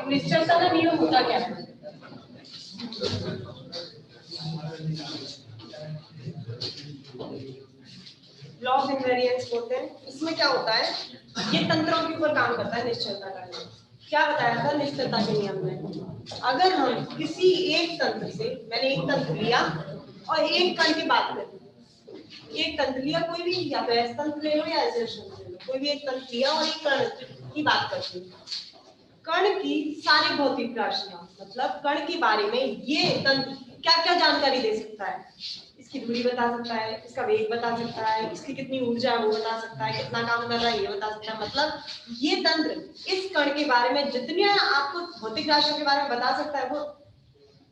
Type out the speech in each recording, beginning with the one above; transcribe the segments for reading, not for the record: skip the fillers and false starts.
निश्चलता का नियम होता क्या है? लॉ ऑफ इनवेरिएंस बोलते हैं। इसमें क्या होता है, ये तंत्रों के ऊपर काम करता है निश्चलता का नियम। क्या बताया था निश्चलता के नियम में? अगर हम किसी एक तंत्र से, मैंने एक तंत्र लिया और एक कण की बात करी, एक तंत्र लिया कोई भी, या तो ऐसा तंत्र ले लो या ऐसे तंत्र ले लो, कोई भी एक तंत्र लिया और एक कण की बात करते हैं। कण की सारी भौतिक राशियां, मतलब कण के बारे में ये तंत्र क्या क्या जानकारी दे सकता है, इसकी दूरी बता सकता है, इसका वेग बता सकता है, इसकी कितनी ऊर्जा है वो बता सकता है, कितना काम कर रहा है ये बता सकता है। मतलब ये तंत्र इस कण के बारे में जितनी आपको भौतिक राशियों के बारे में बता सकता है, वो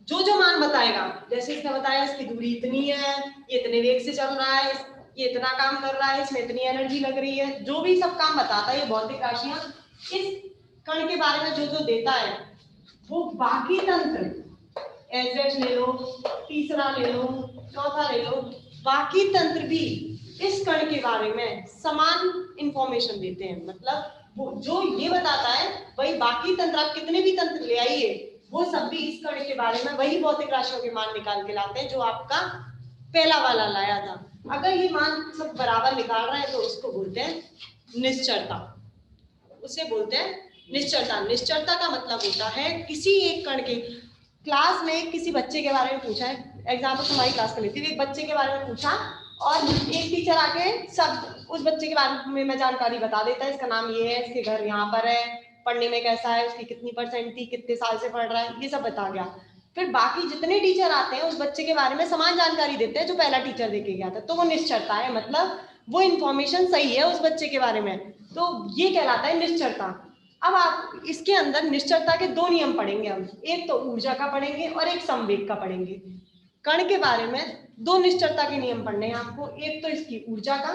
जो मान बताएगा, जैसे इसने बताया इसकी दूरी इतनी है, ये इतने वेग से चल रहा है, ये इतना काम कर रहा है, इसमें इतनी एनर्जी लग रही है, जो भी सब काम बताता है ये भौतिक राशियां इस कण के बारे में जो देता है, वो बाकी तंत्र एच ले लो, तीसरा ले लो, चौथा ले लो, बाकी तंत्र भी इस कण के बारे में समान इंफॉर्मेशन देते हैं। मतलब वो जो ये बताता है वही बाकी तंत्र, आप कितने भी तंत्र ले आइए, वो सब भी इस कण के बारे में वही भौतिक राशियों के मान निकाल के लाते हैं जो आपका पहला वाला लाया था। अगर ये मान सब बराबर निकाल रहे हैं तो उसको बोलते हैं निश्चलता, उसे बोलते हैं निश्चलता। निश्चलता का मतलब होता है किसी एक कण के, क्लास में किसी बच्चे के बारे में पूछा है, एग्जाम्पल तुम्हारी क्लास का लेती हूँ, एक बच्चे के बारे में पूछा और एक टीचर आके सब उस बच्चे के बारे में जानकारी बता देता है, इसका नाम ये है, इसके घर यहाँ पर है, पढ़ने में कैसा है, उसकी कितनी परसेंट थी, कितने साल से पढ़ रहा है, ये सब बता गया। फिर बाकी जितने टीचर आते हैं उस बच्चे के बारे में समान जानकारी देते हैं जो पहला टीचर देके गया था, तो वो निश्चलता है। मतलब वो इन्फॉर्मेशन सही है उस बच्चे के बारे में, तो ये कहलाता है निश्चलता। अब आप इसके अंदर निश्चलता के दो नियम पढ़ेंगे हम, एक तो ऊर्जा का पढ़ेंगे और एक संवेग का पढ़ेंगे। कण के बारे में दो निश्चलता के नियम पढ़ने हैं आपको, एक तो इसकी ऊर्जा का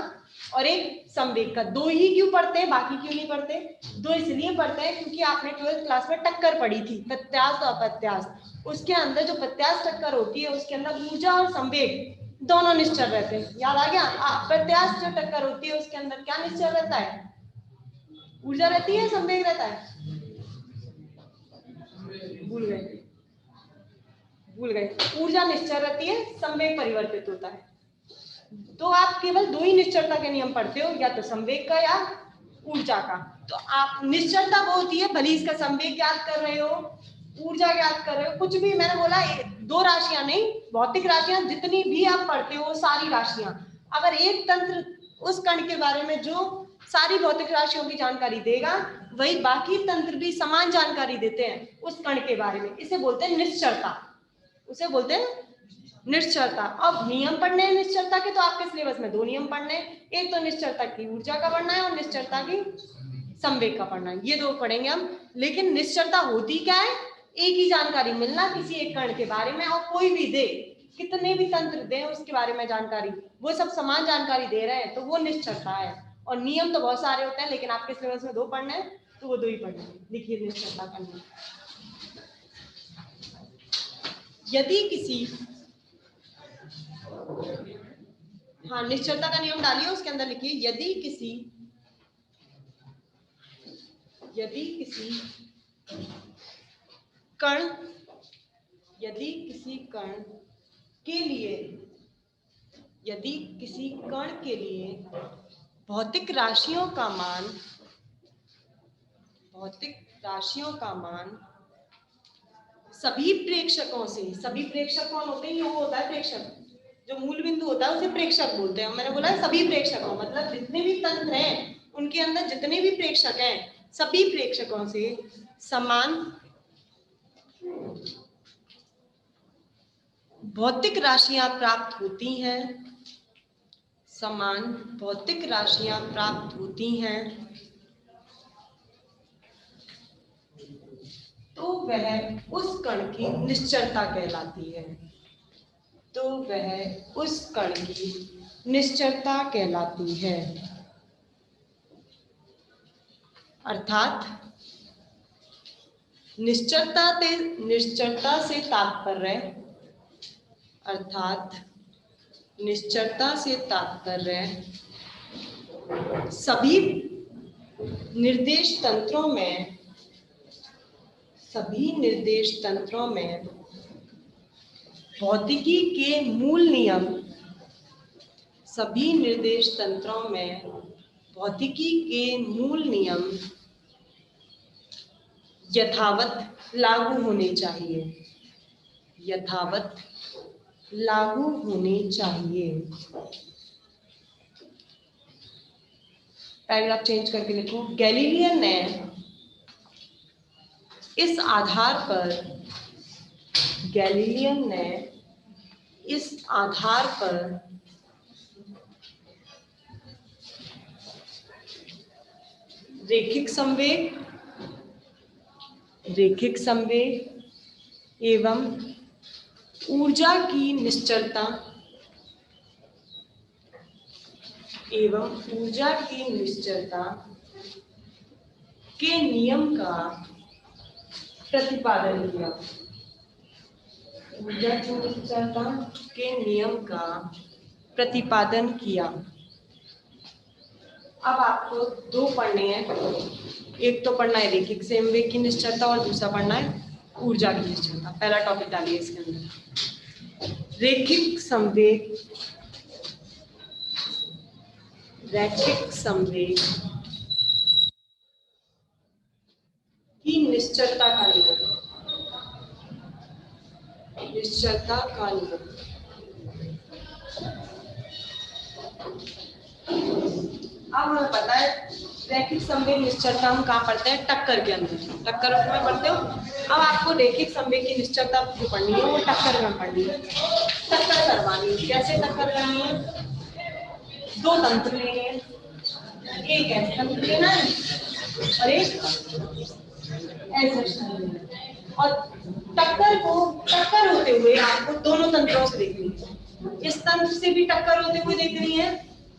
और एक संवेग का। दो ही क्यों पढ़ते हैं, बाकी क्यों नहीं पढ़ते? दो इसलिए पढ़ते हैं क्योंकि आपने 12th क्लास में टक्कर पढ़ी थी, प्रत्यास्थ और अप्रत्यास्थ। उसके अंदर जो प्रत्यास्थ टक्कर होती है उसके अंदर ऊर्जा और संवेग दोनों निश्चल रहते हैं, याद आ गया? प्रत्यास्थ जो टक्कर होती है उसके अंदर क्या निश्चल रहता है? ऊर्जा रहती है, संवेग रहता है? भूल गए। ऊर्जा निश्चल रहती है, संवेग परिवर्तित होता है। तो आप केवल दो ही निश्चलता के नियम पढ़ते हो, या तो संवेग का या ऊर्जा का। तो आप निश्चलता वो होती है, भले इसका संवेग ज्ञात कर रहे हो, ऊर्जा ज्ञात कर रहे हो, कुछ भी, मैंने बोला दो राशियां नहीं, भौतिक राशियां जितनी भी आप पढ़ते हो सारी राशियां, अगर एक तंत्र उस कण के बारे में जो सारी भौतिक राशियों की जानकारी देगा, वही बाकी तंत्र भी समान जानकारी देते हैं उस कण के बारे में, इसे बोलते हैं निश्चलता, उसे बोलते हैं निश्चलता। अब नियम पढ़ने हैं निश्चलता के, तो आपके सिलेबस में दो नियम पढ़ने हैं, एक तो निश्चलता की ऊर्जा का पढ़ना है और निश्चलता की संवेग का पढ़ना है, ये दो पढ़ेंगे हम। लेकिन निश्चलता होती क्या है? एक ही जानकारी मिलना किसी एक कण के बारे में, और कोई भी दे, कितने भी तंत्र दे उसके बारे में जानकारी, वो सब समान जानकारी दे रहे हैं, तो वो निश्चलता है। और नियम तो बहुत सारे होते हैं, लेकिन आपके सिलेबस में दो पढ़ने हैं तो वो दो ही पढ़ने हैं। लिखिए निश्चलता का नियम। यदि किसी, हाँ, निश्चलता का नियम डालिए, उसके अंदर लिखिए यदि किसी कण के लिए भौतिक राशियों का मान सभी प्रेक्षकों से, सभी प्रेक्षक कौन होते हैं? ये वो होता है प्रेक्षक, जो मूल बिंदु होता है उसे प्रेक्षक बोलते हैं। मैंने बोला सभी प्रेक्षकों, मतलब जितने भी तंत्र हैं उनके अंदर जितने भी प्रेक्षक हैं, सभी प्रेक्षकों से समान भौतिक राशियां प्राप्त होती हैं, समान भौतिक राशियां प्राप्त होती हैं तो वह उस कण की निश्चलता कहलाती है। तो वह उस कण की निश्चलता कहलाती है। अर्थात निश्चलता से तात्पर्य सभी निर्देश तंत्रों में भौतिकी के मूल नियम यथावत लागू होने चाहिए। पैराग्राफ चेंज करके लिखो। गैलीलियन ने इस आधार पर रैखिक संवेग एवं ऊर्जा की निश्चलता के नियम का प्रतिपादन किया। अब आपको दो पढ़ने हैं, एक तो पढ़ना है रैखिक संवेग की निश्चलता और दूसरा पढ़ना है ऊर्जा की निश्चलता। पहला टॉपिक डालिए इसके अंदर। रैखिक संवेग की निश्चलता का नियम। अब हमें पता है रैखिक संवेग निश्चलता हम कहाँ पढ़ते हैं? टक्कर के अंदर। टक्कर में पढ़ते हो। अब आपको रैखिक संवेग की निश्चलता जो पढ़नी है वो टक्कर में पढ़नी है। टक्कर करवानी है। कैसे टक्कर करनी है? दो तंत्र लेने हैं, एक ऐसे तंत्र लेना है और एक ऐसे लेना है। और टक्कर होते हुए आपको दोनों तंत्रों से देखनी है। इस तंत्र से भी टक्कर होते हुए देखनी है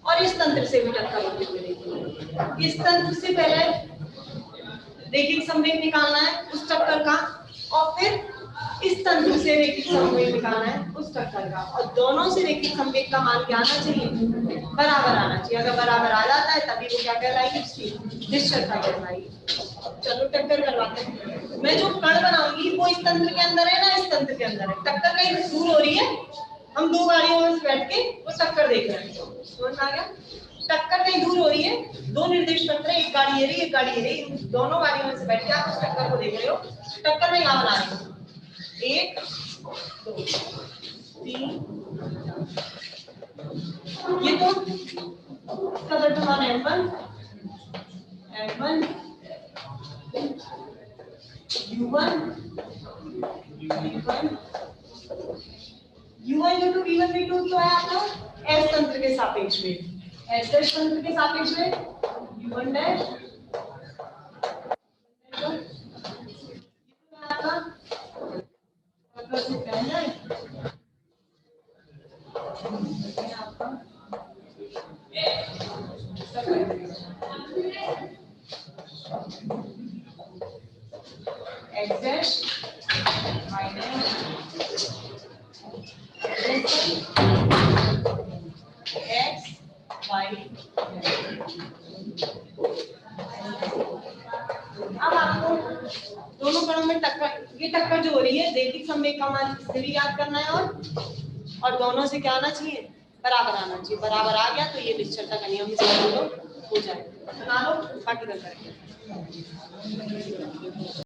और इस तंत्र से भी टक्कर होते हुए देखनी है। इस तंत्र से पहले रैखिक संवेग निकालना है उस टक्कर का, और फिर इस तंत्र से रैखिक संवेग निकालना है उस टक्कर का, और दोनों से रैखिक संवेग का मान क्या आना चाहिए? बराबर आना चाहिए। अगर बराबर आ जाता है तभी वो क्या कहलाएगी? उसकी निश्चलता कहलाएगी। चलो टक्कर करवाते हैं। मैं जो कण बनाऊंगी वो इस तंत्र के अंदर है ना इस तंत्र के अंदर है? टक्कर कहीं दूर हो रही है, हम दो गाड़ियों में बैठ के वो टक्कर देख रहे हैं। समझ आ गया? टक्कर कहीं दूर हो रही है, दो निर्देश तंत्र है, एक गाड़ी ये रही एक गाड़ी ये रही, दोनों गाड़ियों में से बैठ के आप उस टक्कर को देख रहे हो। टक्कर में यहाँ बना रही हूँ 1 2 3 ये तो इसका द्रव्यमान m1 u1 u2 v1 v2 तो है आपका S तंत्र के सापेक्ष में, S तंत्र के सापेक्ष में u1 dash x dash minus x y। अब आपको दोनों कणों में टक्कर, ये टक्कर जो हो रही है रैखिक संवेग का मान इससे भी याद करना है, और दोनों से क्या आना चाहिए? बराबर आना चाहिए। बराबर आ गया तो ये निश्चलता का नियम हो जाएगा। बना लो बाकी कर